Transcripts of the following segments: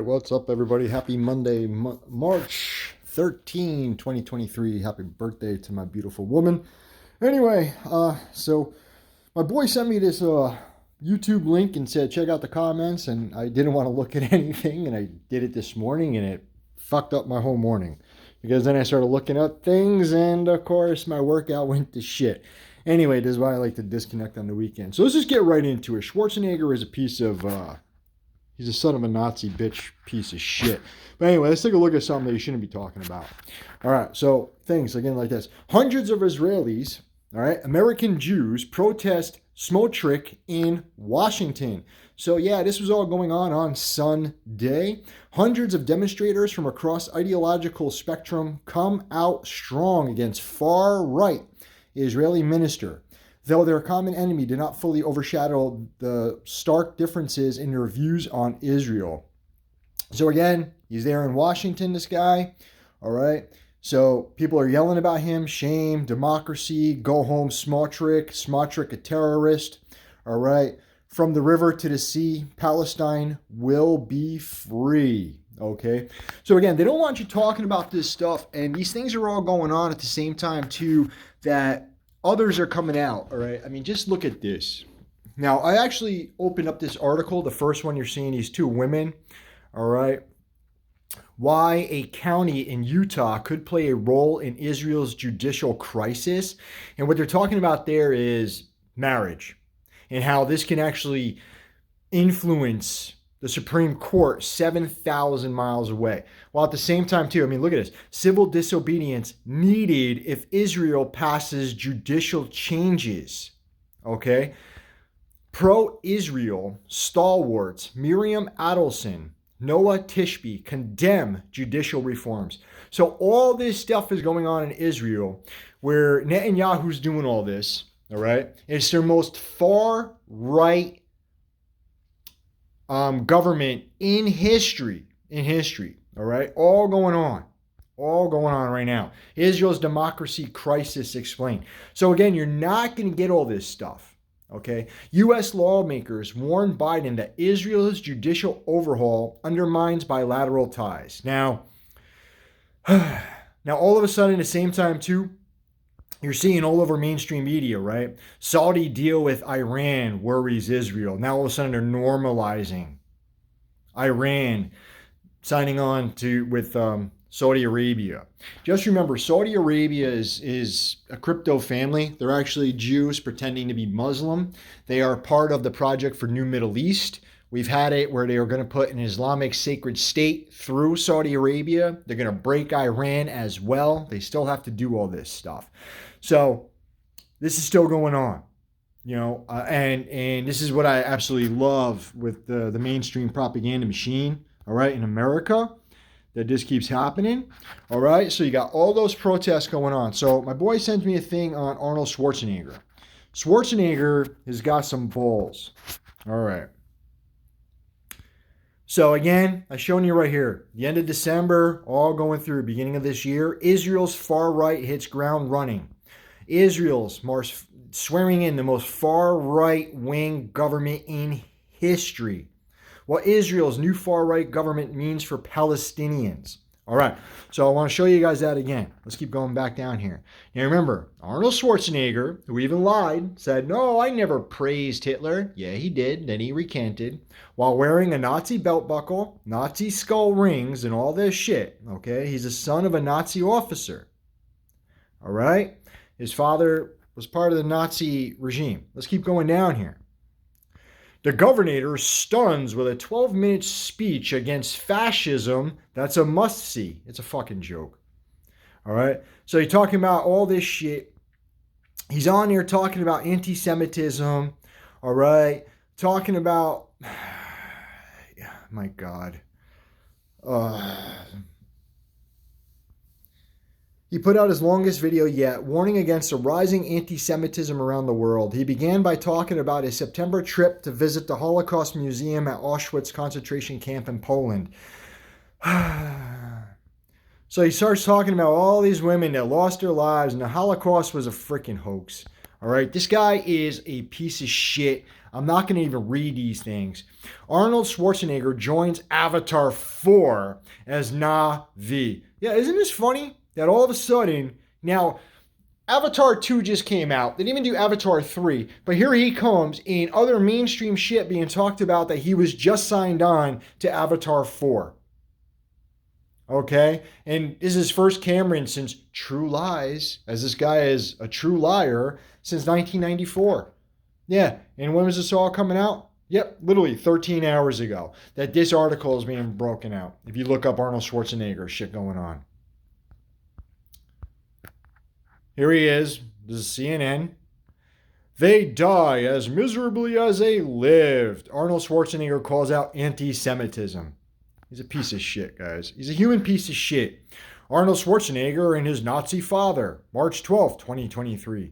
what's up, everybody? Happy Monday, March 13, 2023. Happy birthday to my beautiful woman. Anyway, so my boy sent me this YouTube link and said, check out the comments, and I didn't want to look at anything, and I did it this morning, and it fucked up my whole morning. Because then I started looking up things, and of course, my workout went to shit. Anyway, this is why I like to disconnect on the weekend. So let's just get right into it. Schwarzenegger is a piece of... he's a son of a Nazi bitch piece of shit. But anyway, let's take a look at something that you shouldn't be talking about. All right, so things again like this. Hundreds of Israelis, all right, American Jews protest Smotrich in Washington. So yeah, this was all going on Sunday. Hundreds of demonstrators from across ideological spectrum come out strong against far-right Israeli minister, though their common enemy did not fully overshadow the stark differences in their views on Israel. So again, he's there in Washington, this guy, all right? So people are yelling about him, shame, democracy, go home, Smotrich a terrorist, all right? From the river to the sea, Palestine will be free, okay? So again, they don't want you talking about this stuff, and these things are all going on at the same time, too, that others are coming out, all right? I mean, just look at this. Now, I actually opened up this article. The first one you're seeing, these two women, all right? Why a county in Utah could play a role in Israel's judicial crisis. And what they're talking about there is marriage and how this can actually influence the Supreme Court 7,000 miles away. While at the same time, too, I mean, look at this. Civil disobedience needed if Israel passes judicial changes. Okay? Pro-Israel stalwarts Miriam Adelson, Noah Tishby condemn judicial reforms. So all this stuff is going on in Israel where Netanyahu's doing all this, all right? It's their most far-right government in history, all right? All going on right now. Israel's democracy crisis explained. So again, you're not going to get all this stuff, okay? U.S. lawmakers warn Biden that Israel's judicial overhaul undermines bilateral ties. Now all of a sudden, at the same time, too, you're seeing all over mainstream media, right? Saudi deal with Iran worries Israel. Now all of a sudden they're normalizing Iran signing on with Saudi Arabia. Just remember, Saudi Arabia is a crypto family. They're actually Jews pretending to be Muslim. They are part of the Project for New Middle East. We've had it where they are going to put an Islamic sacred state through Saudi Arabia. They're going to break Iran as well. They still have to do all this stuff. So this is still going on, you know, and this is what I absolutely love with the mainstream propaganda machine, all right, in America, that just keeps happening, all right? So you got all those protests going on. So my boy sends me a thing on Arnold Schwarzenegger. Schwarzenegger has got some balls, all right. So again, I've shown you right here, the end of December, all going through, beginning of this year, Israel's far right hits ground running. Israel's swearing in the most far right-wing government in history. What Israel's new far-right government means for Palestinians. All right, so I want to show you guys that again. Let's keep going back down here. Now remember, Arnold Schwarzenegger, who even lied, said, no, I never praised Hitler. Yeah, he did. Then he recanted. While wearing a Nazi belt buckle, Nazi skull rings, and all this shit. Okay, he's a son of a Nazi officer. All right? His father was part of the Nazi regime. Let's keep going down here. The governor stuns with a 12-minute speech against fascism. That's a must-see. It's a fucking joke. All right? So you're talking about all this shit. He's on here talking about anti-Semitism. All right? Talking about... my God. He put out his longest video yet, warning against the rising anti-Semitism around the world. He began by talking about his September trip to visit the Holocaust Museum at Auschwitz concentration camp in Poland. So he starts talking about all these women that lost their lives, and the Holocaust was a freaking hoax. All right, this guy is a piece of shit. I'm not going to even read these things. Arnold Schwarzenegger joins Avatar 4 as Na'vi. Yeah, isn't this funny that all of a sudden, now Avatar 2 just came out. They didn't even do Avatar 3. But here he comes in other mainstream shit being talked about that he was just signed on to Avatar 4. Okay? And this is his first Cameron since True Lies, as this guy is a true liar, since 1994. Yeah, and when was this all coming out? Yep, literally 13 hours ago that this article is being broken out. If you look up Arnold Schwarzenegger, shit going on. Here he is. This is CNN. They die as miserably as they lived. Arnold Schwarzenegger calls out anti-Semitism. He's a piece of shit, guys. He's a human piece of shit. Arnold Schwarzenegger and his Nazi father, March 12th, 2023.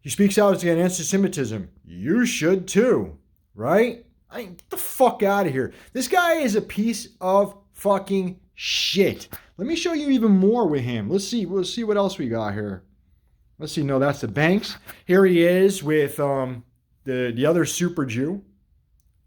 He speaks out against anti-Semitism. You should too, right? Get the fuck out of here. This guy is a piece of fucking shit. Let me show you even more with him. Let's see what else we got here. Let's see. No, that's the Banks. Here he is with the other super Jew.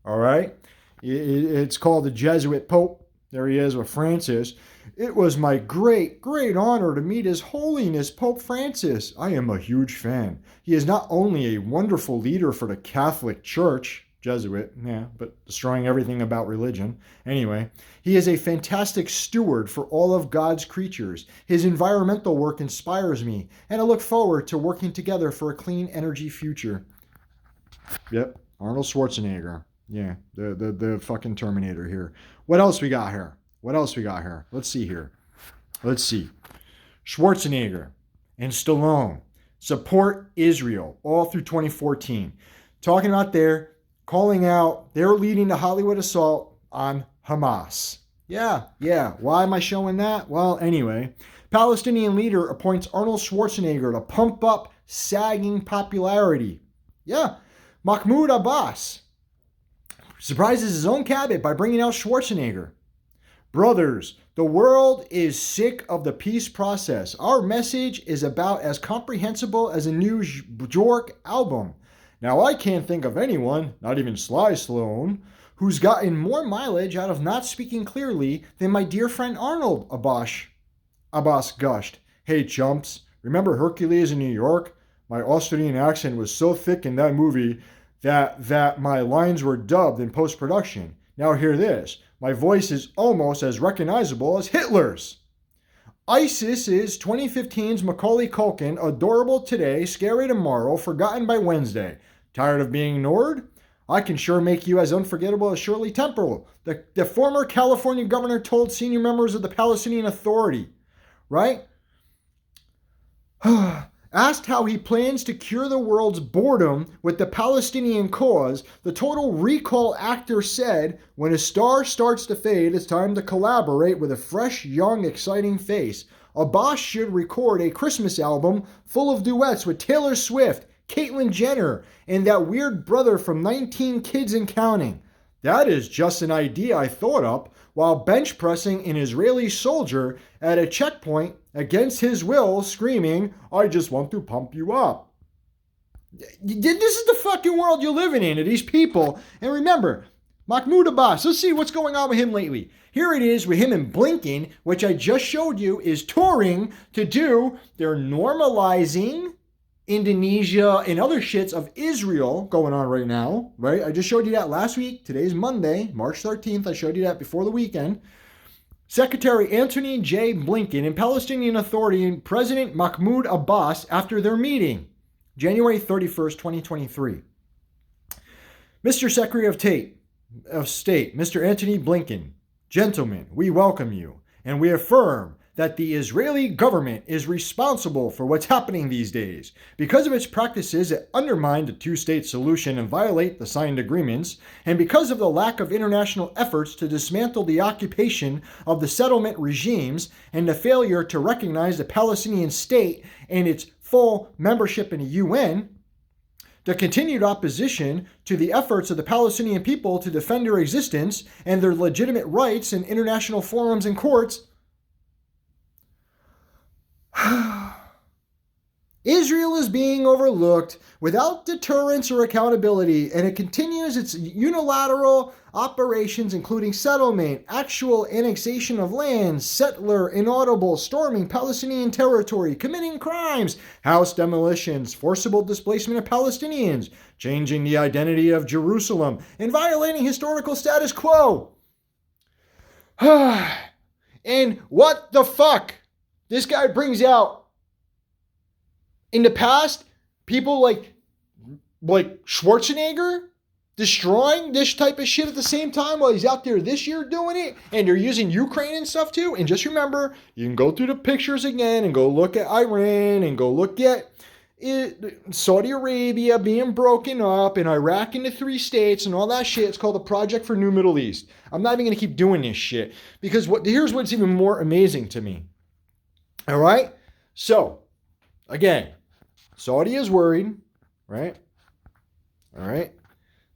All right. It's called the Jesuit Pope. There he is with Francis. It was my great, great honor to meet His Holiness Pope Francis. I am a huge fan. He is not only a wonderful leader for the Catholic Church, Jesuit, yeah, but destroying everything about religion. Anyway, he is a fantastic steward for all of God's creatures. His environmental work inspires me, and I look forward to working together for a clean energy future. Yep, Arnold Schwarzenegger. Yeah, the fucking Terminator here. What else we got here? Let's see here. Let's see. Schwarzenegger and Stallone support Israel all through 2014. Talking about calling out, they're leading the Hollywood assault on Hamas. Yeah. Why am I showing that? Well, anyway, Palestinian leader appoints Arnold Schwarzenegger to pump up sagging popularity. Yeah. Mahmoud Abbas surprises his own cabinet by bringing out Schwarzenegger. Brothers, the world is sick of the peace process. Our message is about as comprehensible as a New York album. Now, I can't think of anyone, not even Sly Stallone, who's gotten more mileage out of not speaking clearly than my dear friend Arnold, Abbas gushed. Hey, chumps, remember Hercules in New York? My Austrian accent was so thick in that movie that my lines were dubbed in post-production. Now hear this. My voice is almost as recognizable as Hitler's. ISIS is 2015's Macaulay Culkin, adorable today, scary tomorrow, forgotten by Wednesday. Tired of being ignored? I can sure make you as unforgettable as Shirley Temple, the former California governor told senior members of the Palestinian Authority. Right? Asked how he plans to cure the world's boredom with the Palestinian cause, the Total Recall actor said, when a star starts to fade, it's time to collaborate with a fresh, young, exciting face. Abbas should record a Christmas album full of duets with Taylor Swift, Caitlyn Jenner, and that weird brother from 19 Kids and Counting. That is just an idea I thought up while bench pressing an Israeli soldier at a checkpoint against his will, screaming, I just want to pump you up. This is the fucking world you're living in, these people. And remember, Mahmoud Abbas, let's see what's going on with him lately. Here it is with him and Blinken, which I just showed you is touring to do their normalizing Indonesia and other shits of Israel going on right now, right? I just showed you that last week. Today's Monday, March 13th. I showed you that before the weekend. Secretary Antony J. Blinken and Palestinian Authority and President Mahmoud Abbas after their meeting, January 31st, 2023. Mr. Secretary of State, Mr. Antony Blinken, gentlemen, we welcome you, and we affirm that the Israeli government is responsible for what's happening these days. Because of its practices that undermine the two-state solution and violate the signed agreements, and because of the lack of international efforts to dismantle the occupation of the settlement regimes and the failure to recognize the Palestinian state and its full membership in the UN, the continued opposition to the efforts of the Palestinian people to defend their existence and their legitimate rights in international forums and courts, Israel is being overlooked without deterrence or accountability, and it continues its unilateral operations, including settlement, actual annexation of land, settler, inaudible, storming Palestinian territory, committing crimes, house demolitions, forcible displacement of Palestinians, changing the identity of Jerusalem, and violating historical status quo. And what the fuck? This guy brings out, in the past, people like Schwarzenegger destroying this type of shit at the same time while he's out there this year doing it, and they're using Ukraine and stuff too. And just remember, you can go through the pictures again and go look at Iran and go look at Saudi Arabia being broken up and Iraq into 3 states and all that shit. It's called the Project for New Middle East. I'm not even going to keep doing this shit because here's what's even more amazing to me. All right? So, again, Saudi is worried, right? All right.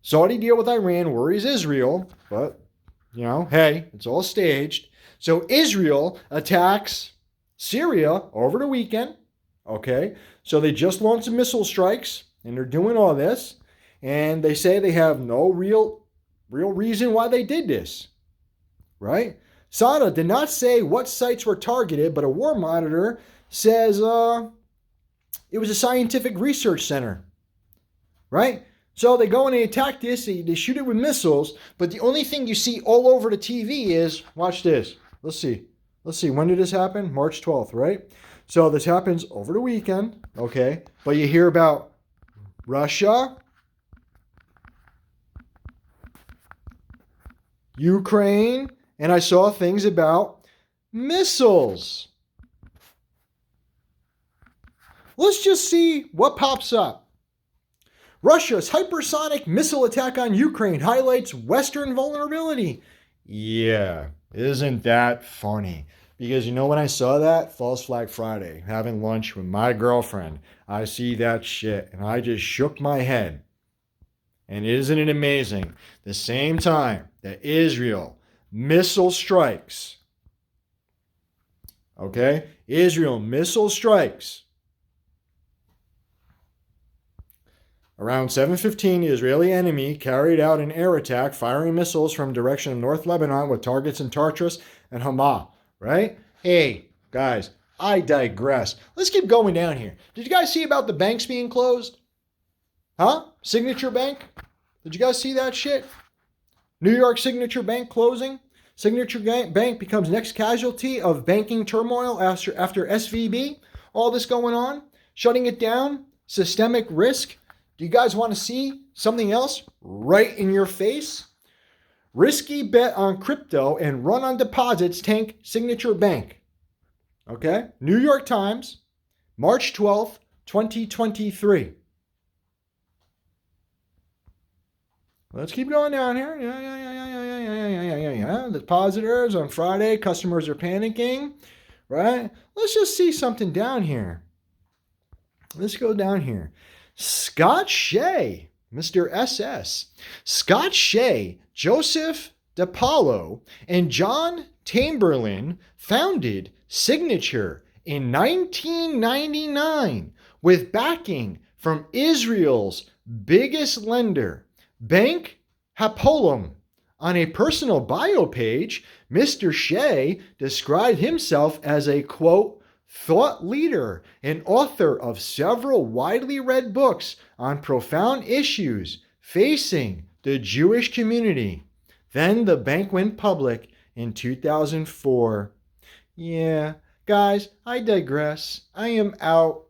Saudi deal with Iran worries Israel, but, hey, it's all staged. So Israel attacks Syria over the weekend, okay? So they just launched some missile strikes, and they're doing all this, and they say they have no real reason why they did this, right? Sada did not say what sites were targeted, but a war monitor says it was a scientific research center, right? So they go and they attack this, they shoot it with missiles, but the only thing you see all over the TV is, watch this. Let's see, when did this happen? March 12th, right? So this happens over the weekend, okay? But you hear about Russia, Ukraine, and I saw things about missiles. Let's just see what pops up. Russia's hypersonic missile attack on Ukraine highlights Western vulnerability. Yeah, isn't that funny? Because when I saw that, False Flag Friday, having lunch with my girlfriend, I see that shit and I just shook my head. And isn't it amazing? The same time that Israel missile strikes, okay? Israel missile strikes. Around 7:15, the Israeli enemy carried out an air attack, firing missiles from direction of North Lebanon with targets in Tartus and Hama, right? Hey, guys, I digress. Let's keep going down here. Did you guys see about the banks being closed? Huh? Signature Bank? Did you guys see that shit? New York Signature Bank closing? Signature Bank becomes next casualty of banking turmoil after SVB. All this going on? Shutting it down? Systemic risk? Do you guys want to see something else right in your face? Risky bet on crypto and run on deposits tank Signature Bank. Okay? New York Times, March 12th, 2023. Let's keep going down here. Yeah. Depositors on Friday, customers are panicking, right? Let's just see something down here. Let's go down here. Scott Shea, Mr. SS. Scott Shea, Joseph DePaulo, and John Tamberlin founded Signature in 1999 with backing from Israel's biggest lender, Bank Hapolim. On a personal bio page, Mr. Shea described himself as a, quote, thought leader and author of several widely read books on profound issues facing the Jewish community. Then the bank went public in 2004. Yeah, guys, I digress. I am out.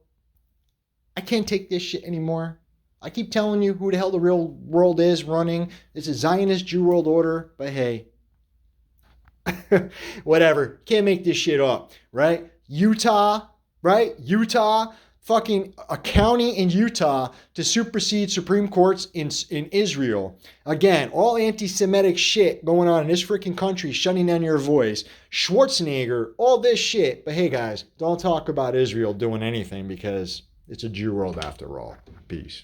I can't take this shit anymore. I keep telling you who the hell the real world is running. It's a Zionist Jew world order, but hey, whatever. Can't make this shit up, right? Utah, right? Utah, fucking a county in Utah to supersede Supreme Courts in Israel. Again, all anti-Semitic shit going on in this freaking country, shutting down your voice. Schwarzenegger, all this shit. But hey, guys, don't talk about Israel doing anything because it's a Jew world after all. Peace.